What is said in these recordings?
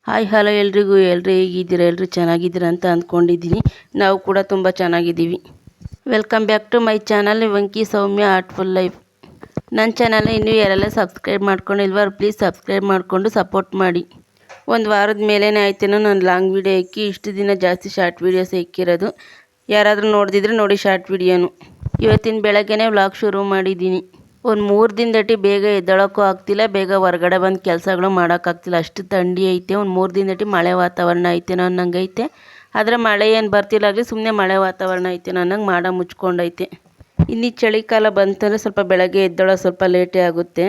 Hi hello ಎಲ್ರಿಗೂ ಹೇಗಿದ್ದೀರಾ? ಎಲ್ಲರೂ ಚೆನ್ನಾಗಿದ್ದೀರಾ ಅಂತ ಅಂದ್ಕೊಂಡಿದ್ದೀನಿ. ನಾವು ಕೂಡ ತುಂಬ ಚೆನ್ನಾಗಿದ್ದೀವಿ. Welcome back to my channel Vanki Soumya artful life. ನನ್ನ ಚಾನಲ್ನ ಇನ್ನೂ ಯಾರೆಲ್ಲ ಸಬ್ಸ್ಕ್ರೈಬ್ ಮಾಡ್ಕೊಂಡಿಲ್ವ ಪ್ಲೀಸ್ ಸಬ್ಸ್ಕ್ರೈಬ್ ಮಾಡಿಕೊಂಡು ಸಪೋರ್ಟ್ ಮಾಡಿ. ಒಂದು ವಾರದ ಮೇಲೇ ಆಯ್ತೇನೋ ನಾನು ಲಾಂಗ್ ವೀಡಿಯೋ ಹಾಕಿ, ಇಷ್ಟು ದಿನ ಜಾಸ್ತಿ ಶಾರ್ಟ್ ವೀಡಿಯೋಸ್ ಹಾಕಿರೋದು. ಯಾರಾದರೂ ನೋಡ್ದಿದ್ರೆ ನೋಡಿ ಶಾರ್ಟ್ ವೀಡಿಯೋನು. ಇವತ್ತಿನ ಬೆಳಗ್ಗೆನೇ ವ್ಲಾಗ್ ಶುರು ಮಾಡಿದ್ದೀನಿ. ಒಂದು 3 ದಿನದಟ್ಟಿ ಬೇಗ ಎದ್ದೇಳೋಕ್ಕೂ ಆಗ್ತಿಲ್ಲ, ಬೇಗ ಹೊರಗಡೆ ಬಂದು ಕೆಲಸಗಳು ಮಾಡೋಕ್ಕಾಗ್ತಿಲ್ಲ. ಅಷ್ಟು ಥಂಡಿ ಐತೆ. ಒಂದು 3 ದಿನದಟ್ಟಿ ಮಳೆ ವಾತಾವರಣ ಐತೇನೋ ಅನ್ನಂಗೆ ಐತೆ. ಆದರೆ ಮಳೆ ಏನು ಬರ್ತಿಲ್ಲಾಗಲಿ, ಸುಮ್ಮನೆ ಮಳೆ ವಾತಾವರಣ ಐತೇನೋ ಅನ್ನಂಗೆ ಮಾಡ ಮುಚ್ಕೊಂಡೈತೆ. ಇನ್ನು ಚಳಿಗಾಲ ಬಂತಂದರೆ ಸ್ವಲ್ಪ ಬೆಳಗ್ಗೆ ಎದ್ದೇಳೋ ಸ್ವಲ್ಪ ಲೇಟೇ ಆಗುತ್ತೆ.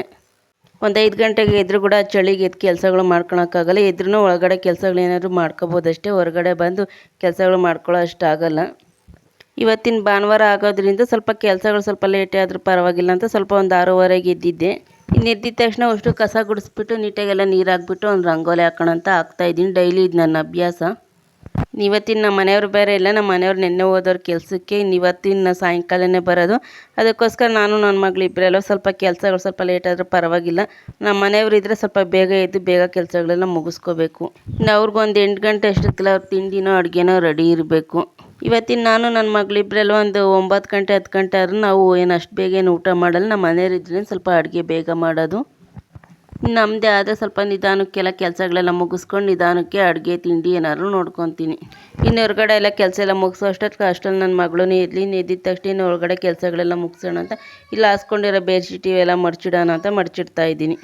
ಒಂದು 5 ಗಂಟೆಗೆ ಎದ್ರು ಕೂಡ ಚಳಿಗೆ ಎದ್ದು ಕೆಲಸಗಳು ಮಾಡ್ಕೊಳಕ್ಕಾಗಲ್ಲ. ಎದ್ರೂ ಒಳಗಡೆ ಕೆಲಸಗಳೇನಾದ್ರು ಮಾಡ್ಕೋಬೋದಷ್ಟೇ, ಹೊರಗಡೆ ಬಂದು ಕೆಲಸಗಳು ಮಾಡ್ಕೊಳ್ಳೋ ಅಷ್ಟಾಗಲ್ಲ. ಇವತ್ತಿನ ಭಾನುವಾರ ಆಗೋದ್ರಿಂದ ಸ್ವಲ್ಪ ಕೆಲಸಗಳು ಸ್ವಲ್ಪ ಲೇಟೇ ಆದರೂ ಪರವಾಗಿಲ್ಲ ಅಂತ ಸ್ವಲ್ಪ ಒಂದು 6:30ಗೆ ಎದ್ದಿದ್ದೆ. ಇನ್ನು ಎದ್ದಿದ ತಕ್ಷಣ ಅಷ್ಟು ಕಸ ಗುಡಿಸ್ಬಿಟ್ಟು ನೀಟಾಗೆಲ್ಲ ನೀರು ಹಾಕ್ಬಿಟ್ಟು ಒಂದು ರಂಗೋಲಿ ಹಾಕೋಣ ಅಂತ ಹಾಕ್ತಾಯಿದ್ದೀನಿ. ಡೈಲಿ ಇದು ನನ್ನ ಅಭ್ಯಾಸ. ಇವತ್ತಿನ ನಮ್ಮ ಮನೆಯವ್ರು ಬೇರೆ ಇಲ್ಲ, ನಮ್ಮ ಮನೆಯವ್ರು ನೆನ್ನೆ ಹೋದವ್ರ ಕೆಲಸಕ್ಕೆ. ಇವತ್ತಿನ ಸಾಯಂಕಾಲನೇ ಬರೋದು. ಅದಕ್ಕೋಸ್ಕರ ನಾನು ನನ್ನ ಮಗಳು ಇಬ್ಬರೆಲ್ಲ ಸ್ವಲ್ಪ ಕೆಲಸಗಳು ಸ್ವಲ್ಪ ಲೇಟ್ ಆದರೂ ಪರವಾಗಿಲ್ಲ. ನಮ್ಮ ಮನೆಯವರು ಇದ್ದರೆ ಸ್ವಲ್ಪ ಬೇಗ ಎದ್ದು ಬೇಗ ಕೆಲಸಗಳೆಲ್ಲ ಮುಗಿಸ್ಕೋಬೇಕು. ಇನ್ನು ಅವ್ರಿಗೊಂದು 8 ಗಂಟೆ ಅಷ್ಟೊತ್ತಿಗೆಲ್ಲ ಅವ್ರ ತಿಂಡಿನೋ ಅಡುಗೆನೋ ರೆಡಿ ಇರಬೇಕು. ಇವತ್ತಿನ ನಾನು ನನ್ನ ಮಗಳಿಬ್ಬರೆಲ್ಲ ಒಂದು 9 ಗಂಟೆ 10 ಗಂಟೆ ಆದ್ರೂ ನಾವು ಏನು ಅಷ್ಟು ಬೇಗ ಏನು ಊಟ ಮಾಡಲ್ಲ. ನಮ್ಮ ಮನೆಯವ್ರು ಇದ್ರೆ ಸ್ವಲ್ಪ ಅಡುಗೆ ಬೇಗ ಮಾಡೋದು. ನಮ್ಮದೇ ಆದ ಸ್ವಲ್ಪ ನಿಧಾನಕ್ಕೆಲ್ಲ ಕೆಲಸಗಳೆಲ್ಲ ಮುಗಿಸ್ಕೊಂಡು ನಿಧಾನಕ್ಕೆ ಅಡುಗೆ ತಿಂಡಿ ಏನಾದ್ರು ನೋಡ್ಕೊತೀನಿ. ಇನ್ನು ಹೊರಗಡೆ ಎಲ್ಲ ಕೆಲಸ ಎಲ್ಲ ಮುಗಿಸೋ ಅಷ್ಟರಲ್ಲಿ ನನ್ನ ಮಗಳೂ ಎದ್ದಿದ ತಕ್ಷಣ ಇನ್ನು ಹೊರಗಡೆ ಕೆಲಸಗಳೆಲ್ಲ ಮುಗಿಸೋಣ ಅಂತ ಇಲ್ಲಿ ಹಾಸ್ಕೊಂಡಿರೋ ಬೆಡ್ಶೀಟ್ ಇವೆಲ್ಲ ಮಡ್ಚಿಡೋಣ ಅಂತ ಮಡ್ಚಿಡ್ತಾ ಇದ್ದೀನಿ.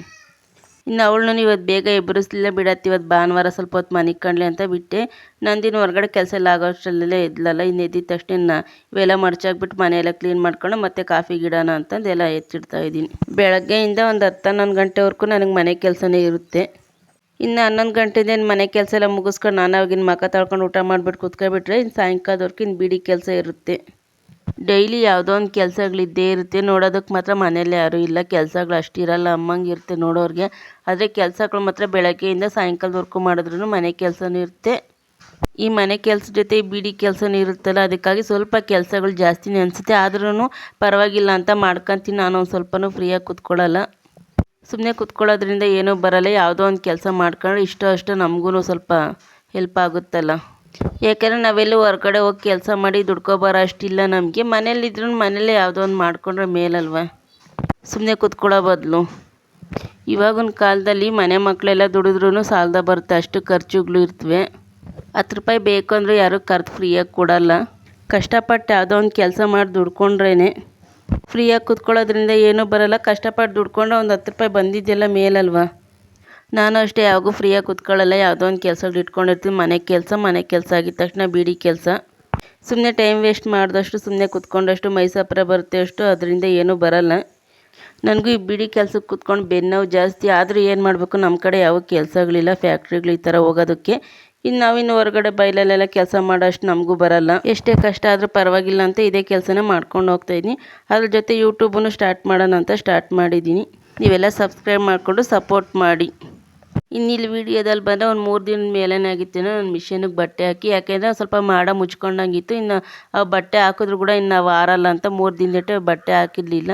ಇನ್ನು ಅವಳನ್ನು ಇವತ್ತು ಬೇಗ ಎಬ್ಬರಿಸಲಿಲ್ಲ ಬಿಡತ್ತಿ. ಇವತ್ತು ಭಾನುವಾರ ಸ್ವಲ್ಪ ಹೊತ್ತು ಮನೆ ಕಂಡ್ಲಿ ಅಂತ ಬಿಟ್ಟೆ. ನಂದಿನ ಹೊರಗಡೆ ಕೆಲಸ ಎಲ್ಲ ಆಗೋ ಅಷ್ಟರಲ್ಲೆಲ್ಲ ಎದ್ಲಲ್ಲ. ಇನ್ನು ಎದ್ದಿದ ತಕ್ಷಣ ಇವೆಲ್ಲ ಮಡ್ಚಾಕ್ಬಿಟ್ಟು ಮನೆಯೆಲ್ಲ ಕ್ಲೀನ್ ಮಾಡ್ಕೊಂಡು ಮತ್ತೆ ಕಾಫಿ ಗಿಡನ ಅಂತಂದು ಎಲ್ಲ ಎತ್ತಿಡ್ತಾ ಇದ್ದೀನಿ. ಬೆಳಗ್ಗೆಯಿಂದ ಒಂದು 10-11 ಗಂಟೆವರೆಗೂ ನನಗೆ ಮನೆ ಕೆಲಸನೇ ಇರುತ್ತೆ. ಇನ್ನು 11 ಗಂಟೆಯಿಂದ ಮನೆ ಕೆಲಸ ಎಲ್ಲ ಮುಗಿಸ್ಕೊಂಡು ನಾನು ಅವಾಗಿನ ಮುಖ ತೊಳ್ಕೊಂಡು ಊಟ ಮಾಡಿಬಿಟ್ಟು ಕೂತ್ಕೊಬಿಟ್ರೆ ಇನ್ನು ಸಾಯಂಕಾಲದವರೆಗೂ ಇನ್ನು ಬಿಡಿ ಕೆಲಸ ಇರುತ್ತೆ. ಡೈಲಿ ಯಾವುದೋ ಒಂದು ಕೆಲಸಗಳಿದ್ದೇ ಇರುತ್ತೆ. ನೋಡೋದಕ್ಕೆ ಮಾತ್ರ ಮನೇಲಿ ಯಾರೂ ಇಲ್ಲ, ಕೆಲಸಗಳು ಅಷ್ಟಿರಲ್ಲ, ಅಮ್ಮಂಗೆ ಇರುತ್ತೆ ನೋಡೋರಿಗೆ. ಆದರೆ ಕೆಲಸಗಳು ಮಾತ್ರ ಬೆಳಗ್ಗೆಯಿಂದ ಸಾಯಂಕಾಲದವರೆಗೂ ಮಾಡಿದ್ರೂ ಮನೆ ಕೆಲಸನೂ ಇರುತ್ತೆ. ಈ ಮನೆ ಕೆಲಸ ಜೊತೆ ಈ ಬಿಡಿ ಕೆಲಸನೂ ಇರುತ್ತಲ್ಲ, ಅದಕ್ಕಾಗಿ ಸ್ವಲ್ಪ ಕೆಲಸಗಳು ಜಾಸ್ತಿನೇ ಅನಿಸುತ್ತೆ. ಆದ್ರೂ ಪರವಾಗಿಲ್ಲ ಅಂತ ಮಾಡ್ಕೊತೀನಿ. ನಾನು ಒಂದು ಸ್ವಲ್ಪನೂ ಫ್ರೀಯಾಗಿ ಕೂತ್ಕೊಳ್ಳಲ್ಲ. ಸುಮ್ಮನೆ ಕೂತ್ಕೊಳ್ಳೋದ್ರಿಂದ ಏನೂ ಬರಲ್ಲ. ಯಾವುದೋ ಒಂದು ಕೆಲಸ ಮಾಡ್ಕೊಂಡ್ರೆ ಅಷ್ಟು ನಮಗೂ ಸ್ವಲ್ಪ ಹೆಲ್ಪ್ ಆಗುತ್ತಲ್ಲ. ಯಾಕೆಂದರೆ ನಾವೆಲ್ಲೂ ಹೊರಗಡೆ ಹೋಗಿ ಕೆಲಸ ಮಾಡಿ ದುಡ್ಕೊಬರೋ ಅಷ್ಟಿಲ್ಲ ನಮಗೆ. ಮನೇಲಿದ್ರೂ ಮನೇಲೇ ಯಾವುದೋ ಒಂದು ಮಾಡ್ಕೊಂಡ್ರೆ ಮೇಲಲ್ವ, ಸುಮ್ಮನೆ ಕೂತ್ಕೊಳ್ಳೋ ಬದಲು. ಇವಾಗಿನ ಕಾಲದಲ್ಲಿ ಮನೆ ಮಕ್ಕಳೆಲ್ಲ ದುಡಿದ್ರೂ ಸಾಲದ ಬರುತ್ತೆ, ಅಷ್ಟು ಖರ್ಚುಗಳು ಇರ್ತವೆ. 10 ರೂಪಾಯಿ ಬೇಕು ಅಂದರೆ ಯಾರೂ ಕರೆದು ಫ್ರೀಯಾಗಿ ಕೊಡಲ್ಲ. ಕಷ್ಟಪಟ್ಟು ಯಾವುದೋ ಒಂದು ಕೆಲಸ ಮಾಡಿ ದುಡ್ಕೊಂಡ್ರೇ ಫ್ರೀಯಾಗಿ ಕೂತ್ಕೊಳ್ಳೋದ್ರಿಂದ ಏನೂ ಬರಲ್ಲ. ಕಷ್ಟಪಟ್ಟು ದುಡ್ಕೊಂಡು ಒಂದು 10 ರೂಪಾಯಿ ಬಂದಿದ್ದೆಲ್ಲ ಮೇಲಲ್ವ. ನಾನು ಅಷ್ಟೇ ಯಾವಾಗೂ ಫ್ರೀಯಾಗಿ ಕೂತ್ಕೊಳ್ಳಲ್ಲ, ಯಾವುದೋ ಒಂದು ಕೆಲಸಗಳು ಇಟ್ಕೊಂಡಿರ್ತೀನಿ. ಮನೆ ಕೆಲಸ ಆಗಿದ ತಕ್ಷಣ ಬಿಡಿ ಕೆಲಸ. ಸುಮ್ಮನೆ ಟೈಮ್ ವೇಸ್ಟ್ ಮಾಡಿದಷ್ಟು, ಸುಮ್ಮನೆ ಕೂತ್ಕೊಂಡಷ್ಟು ಮೈಸಪ್ಪರ ಬರುತ್ತೆ ಅಷ್ಟು, ಅದರಿಂದ ಏನೂ ಬರಲ್ಲ. ನನಗೂ ಈ ಬಿಡಿ ಕೆಲಸಕ್ಕೆ ಕೂತ್ಕೊಂಡು ಬೆನ್ನೋವು ಜಾಸ್ತಿ. ಆದರೂ ಏನು ಮಾಡಬೇಕು, ನಮ್ಮ ಕಡೆ ಯಾವ ಕೆಲಸಗಳಿಲ್ಲ, ಫ್ಯಾಕ್ಟ್ರಿಗಳು ಈ ಥರ ಹೋಗೋದಕ್ಕೆ. ಇನ್ನು ನಾವಿನ್ನು ಹೊರಗಡೆ ಬಯಲಲ್ಲೆಲ್ಲ ಕೆಲಸ ಮಾಡೋಷ್ಟು ನಮಗೂ ಬರಲ್ಲ. ಎಷ್ಟೇ ಕಷ್ಟ ಆದರೂ ಪರವಾಗಿಲ್ಲ ಅಂತ ಇದೇ ಕೆಲಸನ ಮಾಡ್ಕೊಂಡು ಹೋಗ್ತಾಯಿದ್ದೀನಿ. ಅದ್ರ ಜೊತೆ ಯೂಟ್ಯೂಬನ್ನು ಸ್ಟಾರ್ಟ್ ಮಾಡೋಣ ಅಂತ ಸ್ಟಾರ್ಟ್ ಮಾಡಿದ್ದೀನಿ. ನೀವೆಲ್ಲ ಸಬ್ಸ್ಕ್ರೈಬ್ ಮಾಡಿಕೊಂಡು ಸಪೋರ್ಟ್ ಮಾಡಿ. ಇನ್ನಿಲ್ಲಿ ವೀಡಿಯೋದಲ್ಲಿ ಬಂದರೆ ಒಂದು 3 ದಿನದ ಮೇಲೇ ಆಗಿತ್ತೇನೋ ನಾನು ಮಿಷಿನಿಗೆ ಬಟ್ಟೆ ಹಾಕಿ. ಯಾಕೆಂದರೆ ಸ್ವಲ್ಪ ಮಾಡ ಮುಚ್ಕೊಂಡಂಗಿತ್ತು. ಇನ್ನು ಆ ಬಟ್ಟೆ ಹಾಕಿದ್ರು ಕೂಡ ಇನ್ನು ನಾವು ಆರಲ್ಲ ಅಂತ 3 ದಿನದಟ್ಟೆ ಬಟ್ಟೆ ಹಾಕಿರಲಿಲ್ಲ.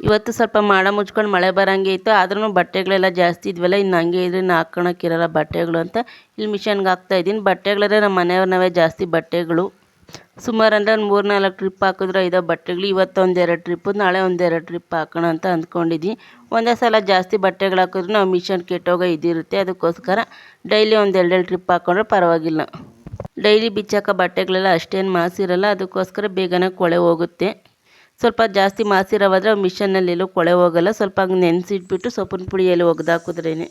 ಇವತ್ತು ಸ್ವಲ್ಪ ಮಾಡ ಮುಚ್ಕೊಂಡು ಮಳೆ ಬರೋಂಗೆ ಇತ್ತು. ಆದ್ರೂ ಬಟ್ಟೆಗಳೆಲ್ಲ ಜಾಸ್ತಿ ಇದ್ವಲ್ಲ, ಇನ್ನು ಹಂಗೆ ಇದ್ರೆ ಇನ್ನು ಹಾಕ್ಕೊಳಕ್ಕಿರಲ್ಲ ಬಟ್ಟೆಗಳು ಅಂತ ಇಲ್ಲಿ ಮಿಷನ್ಗೆ ಹಾಕ್ತಾಯಿದ್ದೀನಿ. ಬಟ್ಟೆಗಳಂದರೆ ನಮ್ಮ ಮನೆಯವ್ರನ್ನವೇ ಜಾಸ್ತಿ ಬಟ್ಟೆಗಳು. ಸುಮಾರು ಅಂದರೆ ಒಂದು 3-4 ಟ್ರಿಪ್ ಹಾಕಿದ್ರು 5 ಬಟ್ಟೆಗಳು. ಇವತ್ತು 1-2 ಟ್ರಿಪ್ಪು, ನಾಳೆ 1-2 ಟ್ರಿಪ್ ಹಾಕೋಣ ಅಂತ ಅಂದ್ಕೊಂಡಿದ್ದೀನಿ. ಒಂದೇ ಸಲ ಜಾಸ್ತಿ ಬಟ್ಟೆಗಳು ಹಾಕಿದ್ರು ನಾವು ಮಿಷನ್ ಕೆಟ್ಟೋಗೋ ಇದಿರುತ್ತೆ. ಅದಕ್ಕೋಸ್ಕರ ಡೈಲಿ 1-2 ಟ್ರಿಪ್ ಹಾಕ್ಕೊಂಡ್ರೆ ಪರವಾಗಿಲ್ಲ. ಡೈಲಿ ಬಿಚ್ಚಾಕೋ ಬಟ್ಟೆಗಳೆಲ್ಲ ಅಷ್ಟೇನು ಮಾಸಿರಲ್ಲ, ಅದಕ್ಕೋಸ್ಕರ ಬೇಗನೆ ಕೊಳೆ ಹೋಗುತ್ತೆ. ಸ್ವಲ್ಪ ಜಾಸ್ತಿ ಮಾಸಿರೋವಾದರೆ ಮಿಷನ್ನಲ್ಲಿ ಎಲ್ಲೂ ಕೊಳೆ ಹೋಗಲ್ಲ. ಸ್ವಲ್ಪ ಹಂಗೆ ನೆನೆಸಿಟ್ಬಿಟ್ಟು ಸೊಪ್ಪಿನ ಪುಡಿಯಲ್ಲಿ ಒಗೆದಾಕಿದ್ರೇನೆ.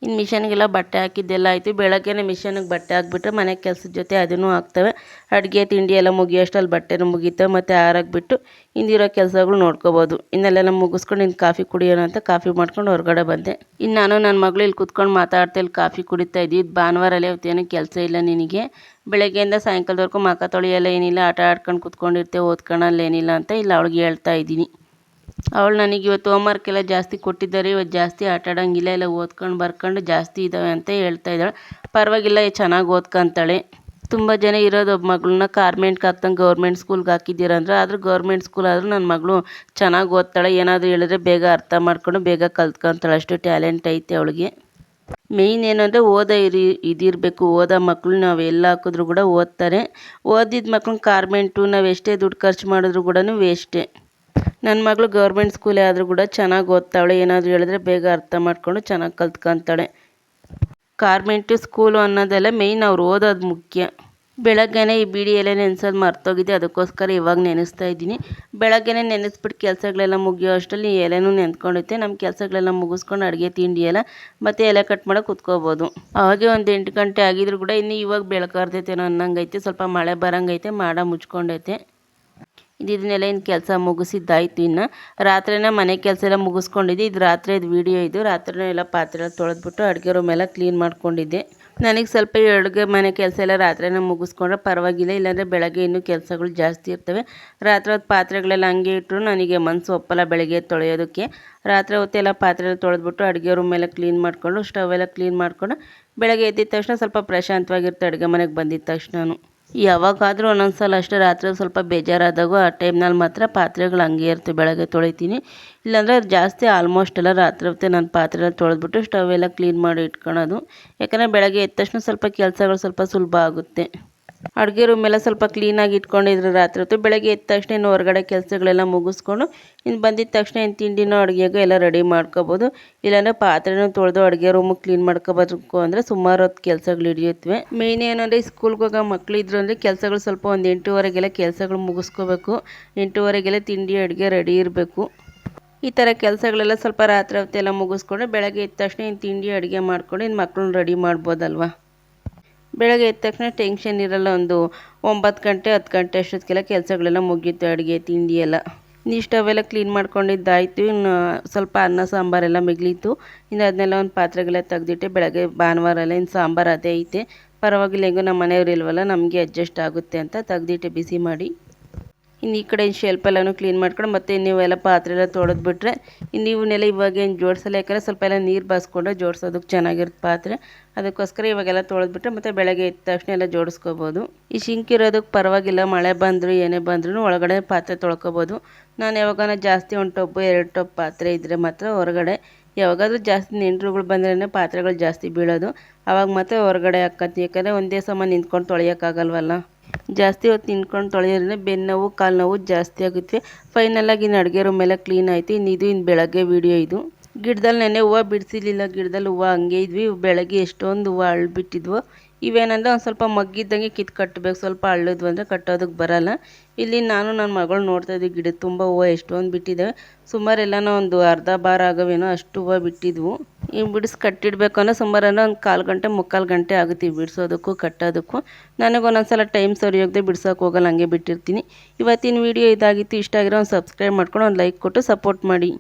ಇನ್ನು ಮಿಷನ್ಗೆಲ್ಲ ಬಟ್ಟೆ ಹಾಕಿದ್ದೆಲ್ಲ ಆಯಿತು. ಬೆಳಗ್ಗೆನೇ ಮಿಷನ್ಗೆ ಬಟ್ಟೆ ಹಾಕ್ಬಿಟ್ರೆ ಮನೆ ಕೆಲಸದ ಜೊತೆ ಅದನ್ನು ಆಗ್ತವೆ. ಅಡುಗೆ ತಿಂಡಿ ಎಲ್ಲ ಮುಗಿಯೋಷ್ಟರಲ್ಲಿ ಬಟ್ಟೆನೂ ಮುಗೀತವೆ. ಮತ್ತು ಆರಾಕ್ಬಿಟ್ಟು ಹಿಂದಿರೋ ಕೆಲಸಗಳು ನೋಡ್ಕೋಬೋದು. ಇನ್ನೆಲ್ಲ ಮುಗಿಸ್ಕೊಂಡು ಇನ್ನು ಕಾಫಿ ಕುಡಿಯೋಣ ಅಂತ ಕಾಫಿ ಮಾಡ್ಕೊಂಡು ಹೊರಗಡೆ ಬಂದೆ. ಇನ್ನು ನಾನು ನನ್ನ ಮಗಳು ಇಲ್ಲಿ ಕೂತ್ಕೊಂಡು ಮಾತಾಡ್ತಾ ಇಲ್ಲಿ ಕಾಫಿ ಕುಡಿತಾ ಇದ್ದಿದ್ದು. ಭಾನುವಾರಲ್ಲಿ ಇವತ್ತೇನೂ ಕೆಲಸ ಇಲ್ಲ ನಿನಗೆ, ಬೆಳಗ್ಗೆಯಿಂದ ಸಾಯಂಕಾಲದವರೆಗೂ ಮಖ ತೊಳೆಯಲ್ಲ, ಏನಿಲ್ಲ, ಆಟ ಆಡ್ಕೊಂಡು ಕೂತ್ಕೊಂಡಿರ್ತೇವೆ, ಓದ್ಕೊಳ್ಳಲ್ಲ ಏನಿಲ್ಲ ಅಂತ ಇಲ್ಲ ಅವಳಿಗೆ ಹೇಳ್ತಾ ಇದ್ದೀನಿ. ಅವಳು ನನಗೆ ಇವತ್ತು ಹೋಮ್ವರ್ಕ್ ಎಲ್ಲ ಜಾಸ್ತಿ ಕೊಟ್ಟಿದ್ದಾರೆ, ಇವತ್ತು ಜಾಸ್ತಿ ಆಟ ಆಡೋಂಗಿಲ್ಲ, ಎಲ್ಲ ಓದ್ಕೊಂಡು ಬರ್ಕೊಂಡು ಜಾಸ್ತಿ ಇದ್ದಾವೆ ಅಂತ ಹೇಳ್ತಾ ಇದ್ದಾಳೆ. ಪರವಾಗಿಲ್ಲ, ಚೆನ್ನಾಗಿ ಓದ್ಕೊತಾಳೆ. ತುಂಬ ಜನ ಇರೋದು ಒಬ್ಬ ಮಗಳನ್ನ ಕಾರ್ಮೆಂಟ್ಗೆ ಹಾಕ್ದಂಗೆ ಗೌರ್ಮೆಂಟ್ ಸ್ಕೂಲ್ಗೆ ಹಾಕಿದ್ದೀರಂದ್ರೆ, ಆದರೂ ಗೌರ್ಮೆಂಟ್ ಸ್ಕೂಲ್ ಆದರೂ ನನ್ನ ಮಗಳು ಚೆನ್ನಾಗಿ ಓದ್ತಾಳೆ. ಏನಾದರೂ ಹೇಳಿದ್ರೆ ಬೇಗ ಅರ್ಥ ಮಾಡ್ಕೊಂಡು ಬೇಗ ಕಲ್ತ್ಕೊತಾಳೆ, ಅಷ್ಟು ಟ್ಯಾಲೆಂಟ್ ಐತೆ ಅವಳಿಗೆ. ಮೇಯ್ನ್ ಏನು ಅಂದರೆ ಇದಿರಬೇಕು. ಓದೋ ಮಕ್ಕಳು ನಾವು ಎಲ್ಲ ಹಾಕಿದ್ರು ಕೂಡ ಓದ್ತಾರೆ. ಓದಿದ ಮಕ್ಳನ್ನ ಕಾರ್ಮೆಂಟು ನಾವು ಎಷ್ಟೇ ದುಡ್ಡು ಖರ್ಚು ಮಾಡಿದ್ರು ಕೂಡ ವೇಸ್ಟೇ. ನನ್ನ ಮಗಳು ಗೌರ್ಮೆಂಟ್ ಸ್ಕೂಲೇ ಆದರೂ ಕೂಡ ಚೆನ್ನಾಗಿ ಓದ್ತಾವಳೆ. ಏನಾದರೂ ಹೇಳಿದ್ರೆ ಬೇಗ ಅರ್ಥ ಮಾಡ್ಕೊಂಡು ಚೆನ್ನಾಗಿ ಕಲ್ತ್ಕೊತಾಳೆ. ಕಾರ್ಮೆಂಟು ಸ್ಕೂಲು ಅನ್ನೋದೆಲ್ಲ ಮೇಯ್ನ್ ಅವ್ರು ಓದೋದು ಮುಖ್ಯ. ಬೆಳಗ್ಗೆನೇ ಈ ಬಿಡಿ ಎಲೆ ನೆನೆಸೋದು ಮರ್ತೋಗಿದೆ, ಅದಕ್ಕೋಸ್ಕರ ಇವಾಗ ನೆನೆಸ್ತಾ ಇದ್ದೀನಿ. ಬೆಳಗ್ಗೆನೇ ನೆನೆಸ್ಬಿಟ್ಟು ಕೆಲಸಗಳೆಲ್ಲ ಮುಗಿಯೋ ಅಷ್ಟರಲ್ಲಿ ಎಲೆನೂ ನೆಂದ್ಕೊಂಡೈತೆ. ನಮ್ಮ ಕೆಲಸಗಳೆಲ್ಲ ಮುಗಿಸ್ಕೊಂಡು ಅಡುಗೆ ತಿಂಡಿ ಎಲ್ಲ ಮತ್ತು ಎಲೆ ಕಟ್ ಮಾಡೋಕೆ ಕುತ್ಕೋಬೋದು. ಅವಾಗೆ ಒಂದು 8 ಗಂಟೆ ಆಗಿದ್ರು ಕೂಡ ಇನ್ನು ಇವಾಗ ಬೆಳಕಾರ್ದೈತೇನೋ ಅನ್ನಂಗೈತೆ. ಸ್ವಲ್ಪ ಮಳೆ ಬರಂಗೈತೆ, ಮಾಡ ಮುಚ್ಕೊಂಡೈತೆ. ಇದನ್ನೆಲ್ಲ ಇನ್ನು ಕೆಲಸ ಮುಗಿಸಿದ್ದಾಯ್ತು. ಇನ್ನು ರಾತ್ರಿನೇ ಮನೆ ಕೆಲಸ ಎಲ್ಲ ಮುಗಿಸ್ಕೊಂಡಿದ್ದೆ. ಇದು ರಾತ್ರಿದು ವೀಡಿಯೋ. ಇದು ರಾತ್ರಿನೇ ಎಲ್ಲ ಪಾತ್ರೆ ಎಲ್ಲ ತೊಳೆದ್ಬಿಟ್ಟು ಅಡುಗೆ ರೂಮ್ ಎಲ್ಲ ಕ್ಲೀನ್ ಮಾಡ್ಕೊಂಡಿದ್ದೆ. ನನಗೆ ಸ್ವಲ್ಪ ಈ ಅಡುಗೆ ಮನೆ ಕೆಲಸ ಎಲ್ಲ ರಾತ್ರಿನೇ ಮುಗಿಸ್ಕೊಂಡ್ರೆ ಪರವಾಗಿಲ್ಲ, ಇಲ್ಲಾಂದರೆ ಬೆಳಗ್ಗೆ ಇನ್ನೂ ಕೆಲಸಗಳು ಜಾಸ್ತಿ ಇರ್ತವೆ. ರಾತ್ರಿ ಹೊತ್ತು ಪಾತ್ರೆಗಳೆಲ್ಲ ಹಂಗೆ ಇಟ್ಟರು ನನಗೆ ಮನಸ್ಸು ಒಪ್ಪಲ್ಲ ಬೆಳಗ್ಗೆ ತೊಳೆಯೋದಕ್ಕೆ. ರಾತ್ರಿ ಹೊತ್ತೆಲ್ಲ ಪಾತ್ರೆ ಎಲ್ಲ ತೊಳೆದ್ಬಿಟ್ಟು ಅಡುಗೆ ರೂಮ್ ಎಲ್ಲ ಕ್ಲೀನ್ ಮಾಡಿಕೊಂಡು ಸ್ಟವ್ ಎಲ್ಲ ಕ್ಲೀನ್ ಮಾಡಿಕೊಂಡು ಬೆಳಗ್ಗೆ ಎದ್ದಿದ ತಕ್ಷಣ ಸ್ವಲ್ಪ ಪ್ರಶಾಂತವಾಗಿರುತ್ತೆ. ಅಡುಗೆ ಮನೆಗೆ ಬಂದಿದ್ದ ತಕ್ಷಣ ಯಾವಾಗಾದರೂ ಒಂದೊಂದ್ಸಲ ಅಷ್ಟೇ ರಾತ್ರಿ ಸ್ವಲ್ಪ ಬೇಜಾರಾದಾಗೂ ಆ ಟೈಮ್ನಲ್ಲಿ ಮಾತ್ರ ಪಾತ್ರೆಗಳು ಹಂಗೆ ಇರ್ತವೆ, ಬೆಳಗ್ಗೆ ತೊಳಿತೀನಿ. ಇಲ್ಲಾಂದರೆ ಜಾಸ್ತಿ ಆಲ್ಮೋಸ್ಟ್ ಎಲ್ಲ ರಾತ್ರಿ ಹೊತ್ತೇ ನಾನು ಪಾತ್ರೆ ಎಲ್ಲ ತೊಳೆದ್ಬಿಟ್ಟು ಸ್ಟವ್ ಎಲ್ಲ ಕ್ಲೀನ್ ಮಾಡಿ ಇಟ್ಕೊಳೋದು. ಯಾಕಂದರೆ ಬೆಳಗ್ಗೆ ಎದ್ದ ತಕ್ಷಣ ಸ್ವಲ್ಪ ಕೆಲಸಗಳು ಸ್ವಲ್ಪ ಸುಲಭ ಆಗುತ್ತೆ. ಅಡುಗೆ ರೂಮ್ ಎಲ್ಲ ಸ್ವಲ್ಪ ಕ್ಲೀನಾಗಿ ಇಟ್ಕೊಂಡಿದ್ರೆ ರಾತ್ರಿ ಹೊತ್ತು ಬೆಳಗ್ಗೆ ಎದ್ದ ತಕ್ಷಣ ಇನ್ನು ಹೊರಗಡೆ ಕೆಲಸಗಳೆಲ್ಲ ಮುಗಿಸ್ಕೊಂಡು ಇನ್ನು ಬಂದಿದ್ದ ತಕ್ಷಣ ಇನ್ನು ತಿಂಡಿನೋ ಅಡುಗೆಗೂ ಎಲ್ಲ ರೆಡಿ ಮಾಡ್ಕೋಬೋದು. ಇಲ್ಲಾಂದರೆ ಪಾತ್ರೆನೂ ತೊಳೆದು ಅಡುಗೆ ರೂಮು ಕ್ಲೀನ್ ಮಾಡ್ಕೋಬೇಕು ಅಂದರೆ ಸುಮಾರು ಹೊತ್ತು ಕೆಲಸಗಳು ಹಿಡಿಯುತ್ತವೆ. ಮೇಯ್ನ್ ಏನಂದರೆ ಸ್ಕೂಲ್ಗೆ ಹೋಗೋ ಮಕ್ಕಳಿದ್ರು ಅಂದರೆ ಕೆಲಸಗಳು ಸ್ವಲ್ಪ ಒಂದು 8:30ಗೆಲ್ಲ ಕೆಲಸಗಳು ಮುಗಿಸ್ಕೋಬೇಕು. 8:30ಗೆಲ್ಲ ತಿಂಡಿ ಅಡುಗೆ ರೆಡಿ ಇರಬೇಕು. ಈ ಥರ ಕೆಲಸಗಳೆಲ್ಲ ಸ್ವಲ್ಪ ರಾತ್ರಿ ಹೊತ್ತೆಲ್ಲ ಮುಗಿಸ್ಕೊಂಡು ಬೆಳಗ್ಗೆ ಎದ್ದ ತಕ್ಷಣ ಇನ್ನು ತಿಂಡಿ ಅಡುಗೆ ಮಾಡ್ಕೊಂಡು ಇನ್ನು ಮಕ್ಕಳನ್ನ ರೆಡಿ ಮಾಡ್ಬೋದಲ್ವ. ಬೆಳಗ್ಗೆ ಎದ್ದ ತಕ್ಷಣ ಟೆನ್ಷನ್ ಇರಲ್ಲ. ಒಂದು 9 ಗಂಟೆ 10 ಗಂಟೆ ಅಷ್ಟೊತ್ತಿಗೆಲ್ಲ ಕೆಲಸಗಳೆಲ್ಲ ಮುಗೀತು, ಅಡುಗೆ ತಿಂಡಿ ಎಲ್ಲ. ಇನ್ನು ಸ್ಟವೆಲ್ಲ ಕ್ಲೀನ್ ಮಾಡ್ಕೊಂಡಿದ್ದಾಯಿತು. ಇನ್ನು ಸ್ವಲ್ಪ ಅನ್ನ ಸಾಂಬಾರೆಲ್ಲ ಮಿಗಿಲಿತ್ತು. ಇನ್ನು ಅದನ್ನೆಲ್ಲ ಒಂದು ಪಾತ್ರೆಗೆಲ್ಲ ತೆಗೆದಿಟ್ಟೆ. ಬೆಳಗ್ಗೆ ಭಾನುವಾರ ಎಲ್ಲ ಇನ್ನು ಸಾಂಬಾರು ಅದೇ ಐತೆ, ಪರವಾಗಿಲ್ಲ, ಹೆಂಗೂ ನಮ್ಮ ಮನೆಯವ್ರು ಇಲ್ವಲ್ಲ, ನಮಗೆ ಅಡ್ಜಸ್ಟ್ ಆಗುತ್ತೆ ಅಂತ ತೆಗೆದಿಟ್ಟೆ ಬಿಸಿ ಮಾಡಿ. ಇನ್ನು ಈ ಕಡೆ ಶೆಲ್ಫೆಲ್ಲನೂ ಕ್ಲೀನ್ ಮಾಡ್ಕೊಂಡು ಮತ್ತೆ ನೀವೆಲ್ಲ ಪಾತ್ರೆ ಎಲ್ಲ ತೊಳೆದ್ಬಿಟ್ರೆ ಇನ್ನು ಇವನ್ನೆಲ್ಲ ಇವಾಗೇನು ಜೋಡಿಸಲ್ಲ. ಯಾಕಂದರೆ ಸ್ವಲ್ಪ ಎಲ್ಲ ನೀರು ಬಾಸ್ಕೊಂಡ್ರೆ ಜೋಡಿಸೋದಕ್ಕೆ ಚೆನ್ನಾಗಿರುತ್ತೆ ಪಾತ್ರೆ. ಅದಕ್ಕೋಸ್ಕರ ಇವಾಗೆಲ್ಲ ತೊಳೆದ್ಬಿಟ್ರೆ ಮತ್ತು ಬೆಳಗ್ಗೆ ಎದ್ದ ತಕ್ಷಣ ಎಲ್ಲ ಜೋಡಿಸ್ಕೋಬೋದು. ಈ ಶಿಂಕ್ ಇರೋದಕ್ಕೆ ಪರವಾಗಿಲ್ಲ, ಮಳೆ ಬಂದರೂ ಏನೇ ಬಂದ್ರೂ ಒಳಗಡೆ ಪಾತ್ರೆ ತೊಳ್ಕೊಬೋದು. ನಾನು ಯಾವಾಗಾನ ಜಾಸ್ತಿ 1 ಟಬ್ಬು 2 ಟಬ್ ಪಾತ್ರೆ ಇದ್ದರೆ ಮಾತ್ರ ಹೊರಗಡೆ, ಯಾವಾಗಾದರೂ ಜಾಸ್ತಿ ನೆಂಟರುಗಳು ಬಂದ್ರೇ ಪಾತ್ರೆಗಳು ಜಾಸ್ತಿ ಬೀಳೋದು, ಆವಾಗ ಮಾತ್ರ ಹೊರಗಡೆ ಹಾಕ್ಕೊತೀನಿ. ಯಾಕಂದರೆ ಒಂದೇ ಸಮ ನಿಂತ್ಕೊಂಡು ತೊಳೆಯೋಕ್ಕಾಗಲ್ವಲ್ಲ. ಜಾಸ್ತಿ ಹೊತ್ತು ನಿಂತ್ಕೊಂಡು ತೊಳೆಯೋದ್ರಿಂದ ಬೆನ್ನೋವು ಕಾಲು ನೋವು ಜಾಸ್ತಿ ಆಗುತ್ತೆ. ಫೈನಲಾಗಿ ಇನ್ನು ಅಡುಗೆ ರೂಮ್ ಎಲ್ಲ ಕ್ಲೀನ್ ಆಯಿತು. ಇನ್ನು ಬೆಳಗ್ಗೆ ವೀಡಿಯೋ ಇದು. ಗಿಡದಲ್ಲಿ ನೆನ್ನೆ ಹೂವು ಬಿಡಿಸಿರ್ಲಿಲ್ಲ, ಗಿಡದಲ್ಲಿ ಹೂವು ಹಂಗೆ ಇದ್ವಿ. ಬೆಳಗ್ಗೆ ಎಷ್ಟೊಂದು ಹೂವು ಅಳ್ಬಿಟ್ಟಿದ್ವು. ಇವೇನಂದರೆ ಒಂದು ಸ್ವಲ್ಪ ಮಗ್ಗಿದ್ದಂಗೆ ಕಿತ್ತು ಕಟ್ಟಬೇಕು, ಸ್ವಲ್ಪ ಅಳ್ಳದ್ವು ಅಂದರೆ ಕಟ್ಟೋದಕ್ಕೆ ಬರಲ್ಲ. ಇಲ್ಲಿ ನಾನು ನನ್ನ ಮಗಳು ನೋಡ್ತಾ ಇದ್ವಿ, ಗಿಡ ತುಂಬ ಹೂವು ಎಷ್ಟೊಂದು ಬಿಟ್ಟಿದ್ದಾವೆ. ಸುಮಾರು ಎಲ್ಲನೋ ಒಂದು ಅರ್ಧ ಬಾರ ಆಗವೇನೋ ಅಷ್ಟು ಹೂವು ಬಿಟ್ಟಿದ್ವು. ಈಗ ಬಿಡಿಸಿ ಕಟ್ಟಿಡಬೇಕು ಅಂದರೆ ಸುಮಾರು ಒಂದು 1/4 ಗಂಟೆ 3/4 ಗಂಟೆ ಆಗುತ್ತೆ ಬಿಡಿಸೋದಕ್ಕೂ ಕಟ್ಟೋದಕ್ಕೂ. ನನಗೆ ಒಂದೊಂದ್ಸಲ ಟೈಮ್ ಸರಿ ಹೋಗದೆ ಬಿಡ್ಸೋಕೆ ಹೋಗಲ್ಲ, ಹಂಗೆ ಬಿಟ್ಟಿರ್ತೀನಿ. ಇವತ್ತಿನ ವೀಡಿಯೋ ಇದಾಗಿತ್ತು. ಇಷ್ಟ ಆಗಿರೋ ಒಂದು ಸಬ್ಸ್ಕ್ರೈಬ್ ಮಾಡ್ಕೊಂಡು ಒಂದು ಲೈಕ್ ಕೊಟ್ಟು ಸಪೋರ್ಟ್ ಮಾಡಿ.